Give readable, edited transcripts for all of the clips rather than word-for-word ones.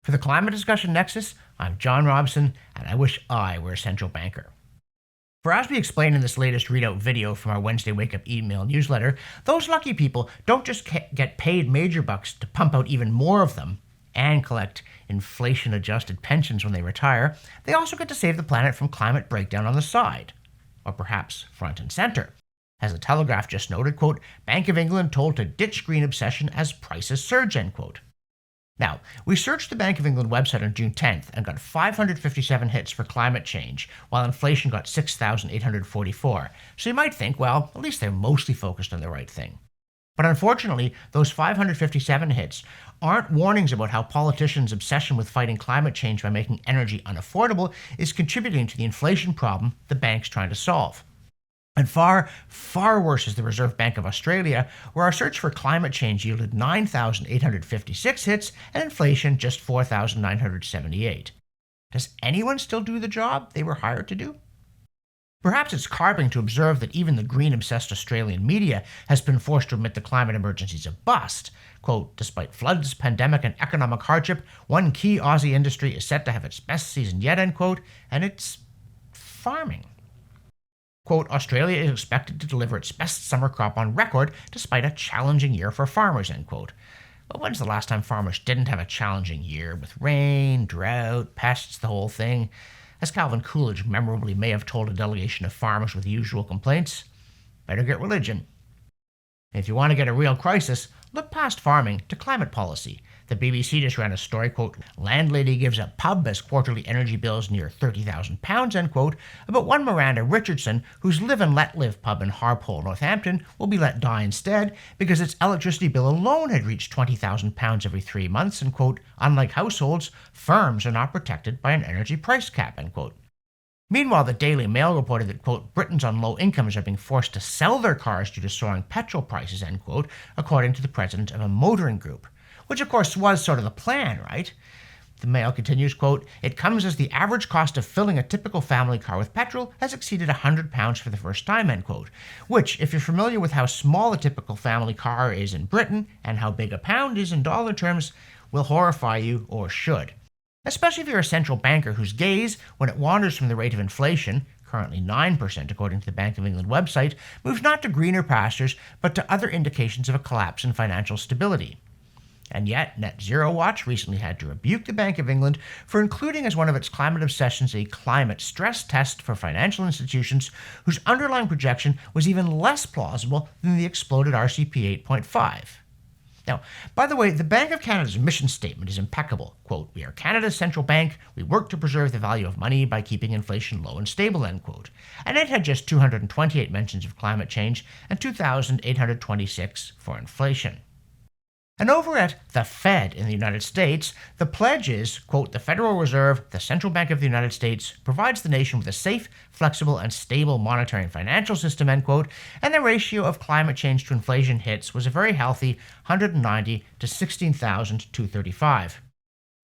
For the Climate Discussion Nexus, I'm John Robson, and I wish I were a central banker. For as we explain in this latest readout video from our Wednesday Wake Up email newsletter, those lucky people don't just get paid major bucks to pump out even more of them and collect inflation-adjusted pensions when they retire, they also get to save the planet from climate breakdown on the side, or perhaps front and center. As the Telegraph just noted, quote, Bank of England told to ditch green obsession as prices surge, end quote. Now, we searched the Bank of England website on June 10th and got 557 hits for climate change, while inflation got 6,844. So you might think, well, at least they're mostly focused on the right thing. But unfortunately, those 557 hits aren't warnings about how politicians' obsession with fighting climate change by making energy unaffordable is contributing to the inflation problem the bank's trying to solve. And far, far worse is the Reserve Bank of Australia, where our search for climate change yielded 9,856 hits and inflation just 4,978. Does anyone still do the job they were hired to do? Perhaps it's carping to observe that even the green-obsessed Australian media has been forced to admit the climate emergency is a bust. Quote, despite floods, pandemic, and economic hardship, one key Aussie industry is set to have its best season yet, end quote, and it's farming. Quote, Australia is expected to deliver its best summer crop on record despite a challenging year for farmers, end quote. But when's the last time farmers didn't have a challenging year with rain, drought, pests, the whole thing? As Calvin Coolidge memorably may have told a delegation of farmers with the usual complaints, better get religion. And if you want to get a real crisis, look past farming to climate policy. The BBC just ran a story, quote, landlady gives a pub as quarterly energy bills near £30,000, end quote, about one Miranda Richardson whose Live and Let Live pub in Harpole, Northampton will be let die instead because its electricity bill alone had reached £20,000 every 3 months, and quote, unlike households, firms are not protected by an energy price cap, end quote. Meanwhile, the Daily Mail reported that, quote, Britons on low incomes are being forced to sell their cars due to soaring petrol prices, end quote, according to the president of a motoring group. Which, of course, was sort of the plan, right? The Mail continues, quote, it comes as the average cost of filling a typical family car with petrol has exceeded £100 for the first time, end quote. Which, if you're familiar with how small a typical family car is in Britain and how big a pound is in dollar terms, will horrify you, or should. Especially if you're a central banker whose gaze, when it wanders from the rate of inflation, currently 9% according to the Bank of England website, moves not to greener pastures, but to other indications of a collapse in financial stability. And yet, Net Zero Watch recently had to rebuke the Bank of England for including as one of its climate obsessions a climate stress test for financial institutions whose underlying projection was even less plausible than the exploded RCP 8.5. Now, by the way, the Bank of Canada's mission statement is impeccable. Quote, we are Canada's central bank. We work to preserve the value of money by keeping inflation low and stable, end quote. And it had just 228 mentions of climate change and 2,826 for inflation. And over at the Fed in the United States, the pledge is, quote, the Federal Reserve, the central bank of the United States, provides the nation with a safe, flexible, and stable monetary and financial system, end quote, and the ratio of climate change to inflation hits was a very healthy 190 to 16,235.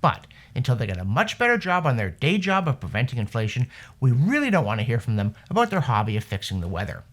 But until they get a much better job on their day job of preventing inflation, we really don't want to hear from them about their hobby of fixing the weather.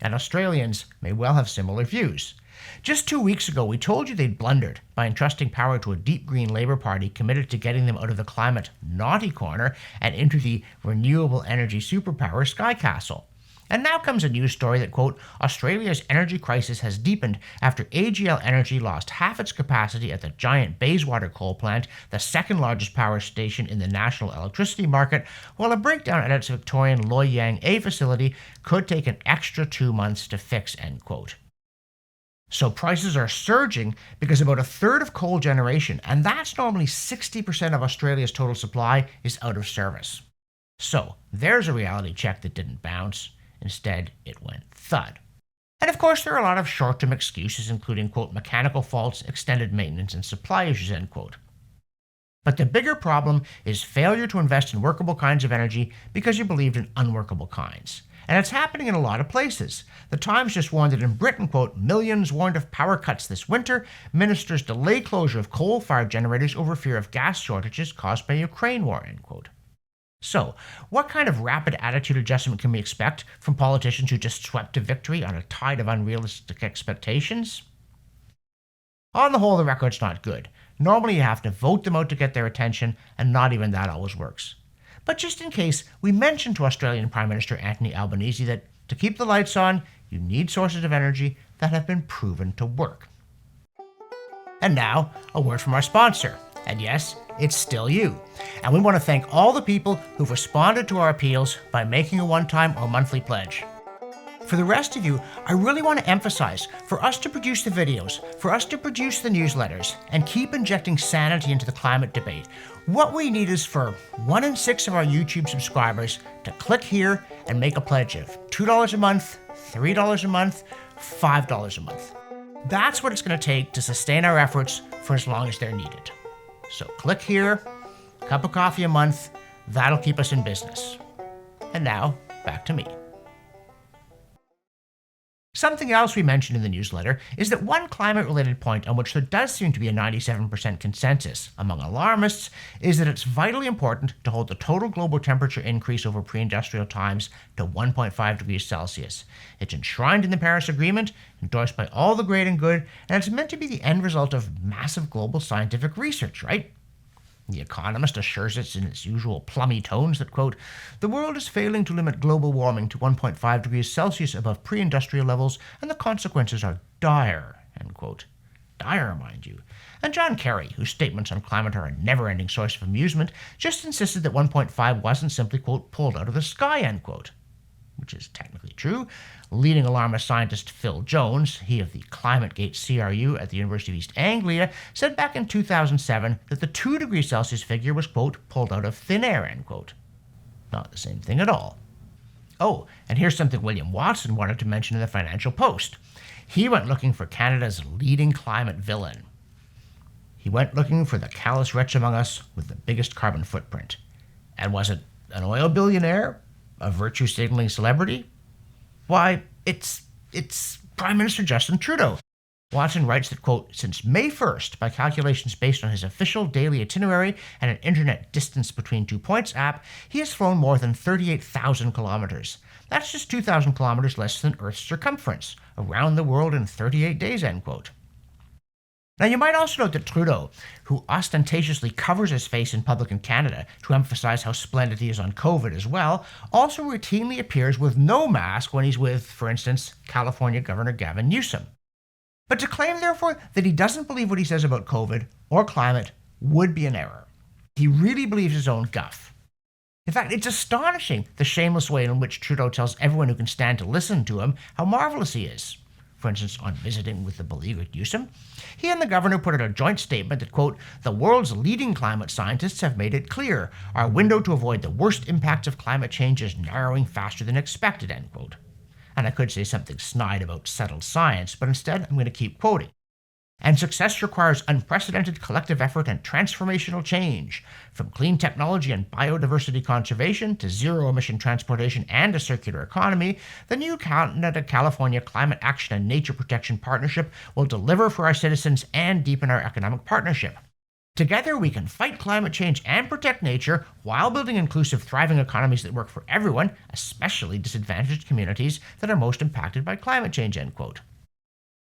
And Australians may well have similar views. Just 2 weeks ago, we told you they'd blundered by entrusting power to a deep green Labour Party committed to getting them out of the climate naughty corner and into the renewable energy superpower Sky Castle. And now comes a news story that, quote, Australia's energy crisis has deepened after AGL Energy lost half its capacity at the giant Bayswater coal plant, the second largest power station in the national electricity market, while a breakdown at its Victorian Loy Yang A facility could take an extra 2 months to fix, end quote. So prices are surging because about a third of coal generation, and that's normally 60% of Australia's total supply, is out of service. So there's a reality check that didn't bounce. Instead, it went thud. And of course, there are a lot of short-term excuses, including, quote, mechanical faults, extended maintenance, and supply issues, end quote. But the bigger problem is failure to invest in workable kinds of energy because you believed in unworkable kinds. And it's happening in a lot of places. The Times just warned that in Britain, quote, millions warned of power cuts this winter. Ministers delay closure of coal-fired generators over fear of gas shortages caused by Ukraine war, end quote. So, what kind of rapid attitude adjustment can we expect from politicians who just swept to victory on a tide of unrealistic expectations? On the whole, the record's not good. Normally you have to vote them out to get their attention, and not even that always works. But just in case, we mentioned to Australian Prime Minister Anthony Albanese that to keep the lights on, you need sources of energy that have been proven to work. And now, a word from our sponsor. And yes, it's still you. And we want to thank all the people who've responded to our appeals by making a one-time or monthly pledge. For the rest of you, I really want to emphasize, for us to produce the videos, for us to produce the newsletters, and keep injecting sanity into the climate debate, what we need is for 1 in 6 of our YouTube subscribers to click here and make a pledge of $2 a month, $3 a month, $5 a month. That's what it's going to take to sustain our efforts for as long as they're needed. So click here, cup of coffee a month, that'll keep us in business. And now, back to me. Something else we mentioned in the newsletter is that one climate-related point on which there does seem to be a 97% consensus among alarmists is that it's vitally important to hold the total global temperature increase over pre-industrial times to 1.5 degrees Celsius. It's enshrined in the Paris Agreement, endorsed by all the great and good, and it's meant to be the end result of massive global scientific research, right? The Economist assures us in its usual plummy tones that, quote, the world is failing to limit global warming to 1.5 degrees Celsius above pre-industrial levels, and the consequences are dire, end quote. Dire, mind you. And John Kerry, whose statements on climate are a never-ending source of amusement, just insisted that 1.5 wasn't simply, quote, pulled out of the sky, end quote. Which is technically true. Leading alarmist scientist Phil Jones, he of the ClimateGate CRU at the University of East Anglia, said back in 2007 that the 2 degrees Celsius figure was, quote, pulled out of thin air, end quote. Not the same thing at all. Oh, and here's something William Watson wanted to mention in the Financial Post. He went looking for Canada's leading climate villain. He went looking for the callous wretch among us with the biggest carbon footprint. And was it an oil billionaire? A virtue-signaling celebrity? Why, it's Prime Minister Justin Trudeau. Watson writes that, quote, since May 1st, by calculations based on his official daily itinerary and an internet distance between 2 points app, he has flown more than 38,000 kilometers. That's just 2,000 kilometers less than Earth's circumference, around the world in 38 days, end quote. Now, you might also note that Trudeau, who ostentatiously covers his face in public in Canada to emphasize how splendid he is on COVID as well, also routinely appears with no mask when he's with, for instance, California Governor Gavin Newsom. But to claim, therefore, that he doesn't believe what he says about COVID or climate would be an error. He really believes his own guff. In fact, it's astonishing the shameless way in which Trudeau tells everyone who can stand to listen to him how marvelous he is. For instance, on visiting with the beleaguered Newsom, he and the governor put out a joint statement that, quote, the world's leading climate scientists have made it clear our window to avoid the worst impacts of climate change is narrowing faster than expected, end quote. And I could say something snide about settled science, but instead I'm going to keep quoting. And success requires unprecedented collective effort and transformational change. From clean technology and biodiversity conservation to zero-emission transportation and a circular economy, the new Canada-California Climate Action and Nature Protection Partnership will deliver for our citizens and deepen our economic partnership. Together, we can fight climate change and protect nature while building inclusive, thriving economies that work for everyone, especially disadvantaged communities that are most impacted by climate change, end quote.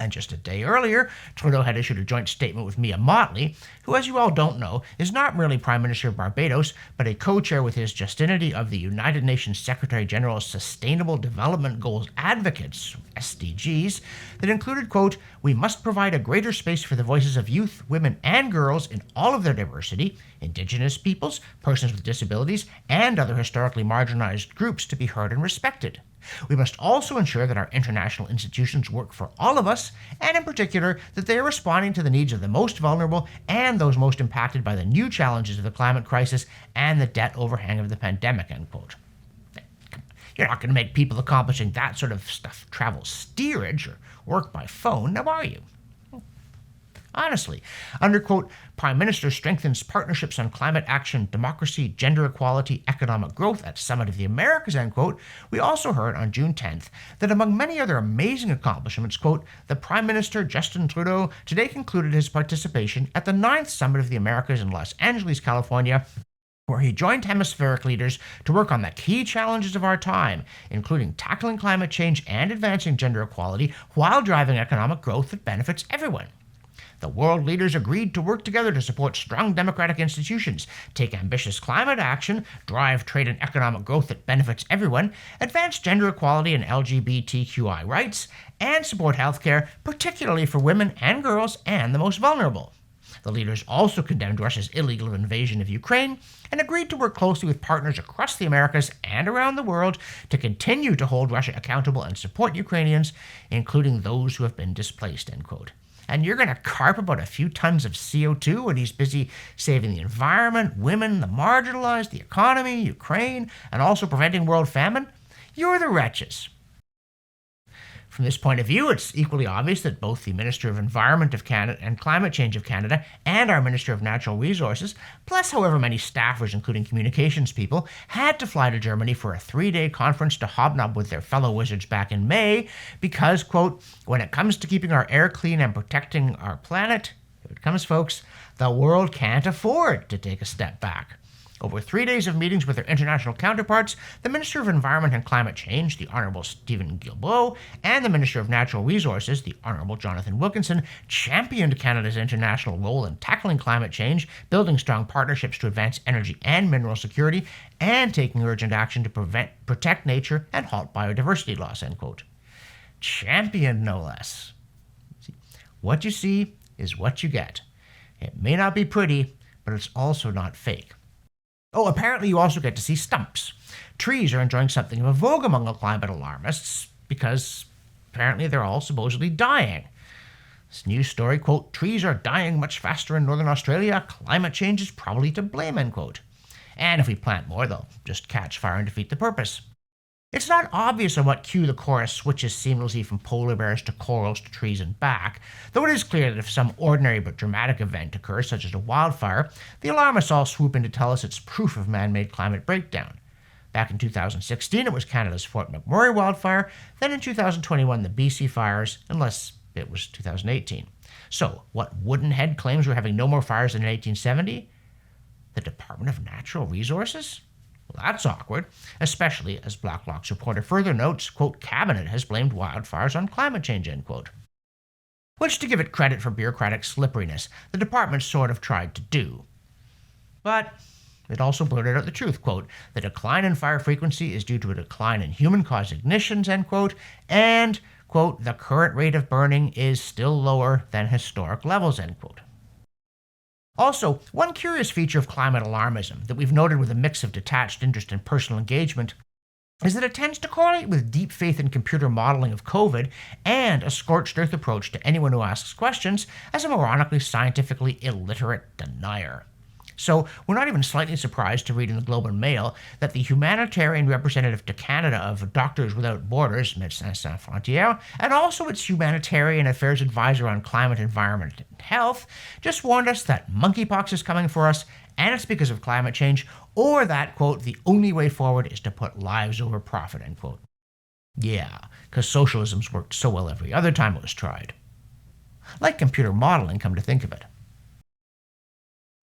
And just a day earlier, Trudeau had issued a joint statement with Mia Mottley, who, as you all don't know, is not merely Prime Minister of Barbados, but a co-chair with His Justinity of the United Nations Secretary-General's Sustainable Development Goals Advocates, SDGs, that included, quote, we must provide a greater space for the voices of youth, women, and girls in all of their diversity, Indigenous peoples, persons with disabilities, and other historically marginalized groups to be heard and respected. We must also ensure that our international institutions work for all of us, and in particular, that they are responding to the needs of the most vulnerable and those most impacted by the new challenges of the climate crisis and the debt overhang of the pandemic, end quote. You're not going to make people accomplishing that sort of stuff travel steerage or work by phone, now are you? Honestly, under, quote, Prime Minister strengthens partnerships on climate action, democracy, gender equality, economic growth at Summit of the Americas, end quote, we also heard on June 10th that among many other amazing accomplishments, quote, the Prime Minister, Justin Trudeau, today concluded his participation at the 9th Summit of the Americas in Los Angeles, California, where he joined hemispheric leaders to work on the key challenges of our time, including tackling climate change and advancing gender equality while driving economic growth that benefits everyone. The world leaders agreed to work together to support strong democratic institutions, take ambitious climate action, drive trade and economic growth that benefits everyone, advance gender equality and LGBTQI rights, and support healthcare, particularly for women and girls and the most vulnerable. The leaders also condemned Russia's illegal invasion of Ukraine and agreed to work closely with partners across the Americas and around the world to continue to hold Russia accountable and support Ukrainians, including those who have been displaced, end quote. And you're going to carp about a few tons of CO2 when he's busy saving the environment, women, the marginalized, the economy, Ukraine, and also preventing world famine? You're the wretches. From this point of view, it's equally obvious that both the Minister of Environment of Canada and Climate Change of Canada and our Minister of Natural Resources, plus however many staffers, including communications people, had to fly to Germany for a 3-day conference to hobnob with their fellow wizards back in May because, quote, when it comes to keeping our air clean and protecting our planet, here it comes, folks, the world can't afford to take a step back. Over 3 days of meetings with their international counterparts, the Minister of Environment and Climate Change, the Honourable Stephen Guilbeault, and the Minister of Natural Resources, the Honourable Jonathan Wilkinson, championed Canada's international role in tackling climate change, building strong partnerships to advance energy and mineral security, and taking urgent action to protect nature and halt biodiversity loss, end quote. Championed, no less. What you see is what you get. It may not be pretty, but it's also not fake. Oh, apparently you also get to see stumps. Trees are enjoying something of a vogue among the climate alarmists because apparently they're all supposedly dying. This news story, quote, trees are dying much faster in northern Australia, climate change is probably to blame, end quote. And if we plant more, they'll just catch fire and defeat the purpose. It's not obvious on what cue the chorus switches seamlessly from polar bears to corals to trees and back, though it is clear that if some ordinary but dramatic event occurs, such as a wildfire, the alarmists all swoop in to tell us it's proof of man-made climate breakdown. Back in 2016, it was Canada's Fort McMurray wildfire, then in 2021, the BC fires, unless it was 2018. So, what Woodenhead claims we're having no more fires than in 1870? The Department of Natural Resources? Well, that's awkward, especially as Blacklock's reporter further notes, quote, Cabinet has blamed wildfires on climate change, end quote. Which, to give it credit for bureaucratic slipperiness, the department sort of tried to do. But it also blurted out the truth, quote, the decline in fire frequency is due to a decline in human-caused ignitions, end quote, and, quote, the current rate of burning is still lower than historic levels, end quote. Also, one curious feature of climate alarmism that we've noted with a mix of detached interest and personal engagement is that it tends to correlate with deep faith in computer modeling of COVID and a scorched earth approach to anyone who asks questions as a moronically scientifically illiterate denier. So we're not even slightly surprised to read in the Globe and Mail that the humanitarian representative to Canada of Doctors Without Borders, Médecins Sans Frontières, and also its humanitarian affairs advisor on climate, environment, and health, just warned us that monkeypox is coming for us, and it's because of climate change, or that, quote, the only way forward is to put lives over profit, end quote. Yeah, because socialism's worked so well every other time it was tried. Like computer modeling, come to think of it.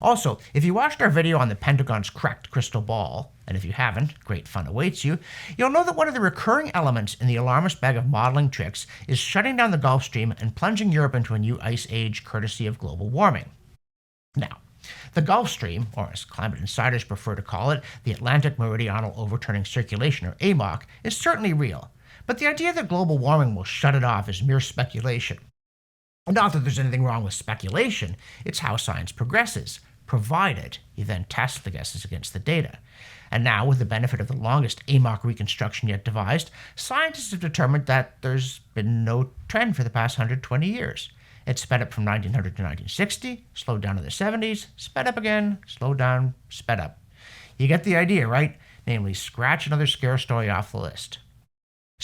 Also, if you watched our video on the Pentagon's cracked crystal ball, and if you haven't, great fun awaits you, you'll know that one of the recurring elements in the alarmist bag of modeling tricks is shutting down the Gulf Stream and plunging Europe into a new ice age courtesy of global warming. Now, the Gulf Stream, or as climate insiders prefer to call it, the Atlantic Meridional Overturning Circulation, or AMOC, is certainly real, but the idea that global warming will shut it off is mere speculation. Not that there's anything wrong with speculation, it's how science progresses, provided you then test the guesses against the data. And now, with the benefit of the longest AMOC reconstruction yet devised, scientists have determined that there's been no trend for the past 120 years. It sped up from 1900 to 1960, slowed down in the 70s, sped up again, slowed down, sped up. You get the idea, right? Namely, scratch another scare story off the list.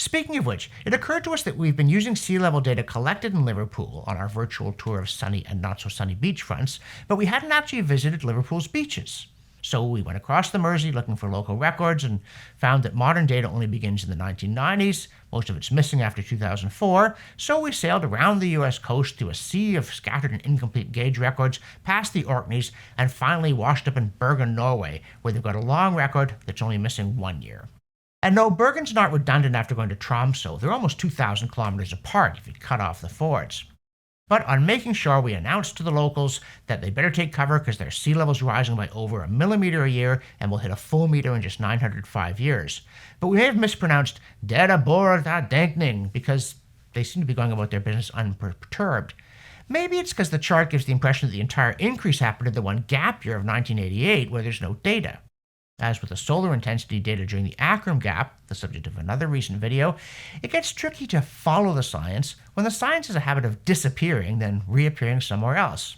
Speaking of which, it occurred to us that we've been using sea level data collected in Liverpool on our virtual tour of sunny and not-so-sunny beachfronts, but we hadn't actually visited Liverpool's beaches. So we went across the Mersey looking for local records and found that modern data only begins in the 1990s, most of it's missing after 2004, so we sailed around the US coast through a sea of scattered and incomplete gauge records, past the Orkneys, and finally washed up in Bergen, Norway, where they've got a long record that's only missing 1 year. And no, Bergen's not redundant after going to Tromsø. They're almost 2,000 kilometers apart if you cut off the fords. but on making sure we announce to the locals that they better take cover because their sea level's rising by over a millimeter a year and will hit a full meter in just 905 years. But we may have mispronounced dead aboard that Dankning because they seem to be going about their business unperturbed. Maybe it's because the chart gives the impression that the entire increase happened in the one gap year of 1988 where there's no data. As with the solar intensity data during the Akram gap, the subject of another recent video, it gets tricky to follow the science when the science has a habit of disappearing, then reappearing somewhere else.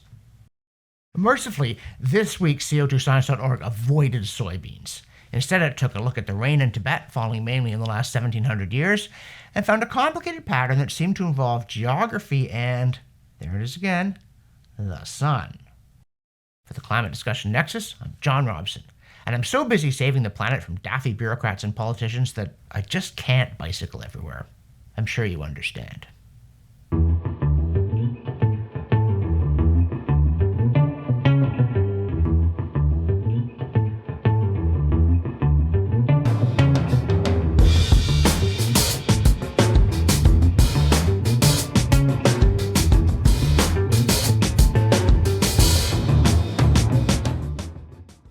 Mercifully, this week CO2science.org avoided soybeans. Instead, it took a look at the rain in Tibet, falling mainly in the last 1700 years, and found a complicated pattern that seemed to involve geography and, there it is again, the sun. For the Climate Discussion Nexus, I'm John Robson. And I'm so busy saving the planet from daffy bureaucrats and politicians that I just can't bicycle everywhere. I'm sure you understand.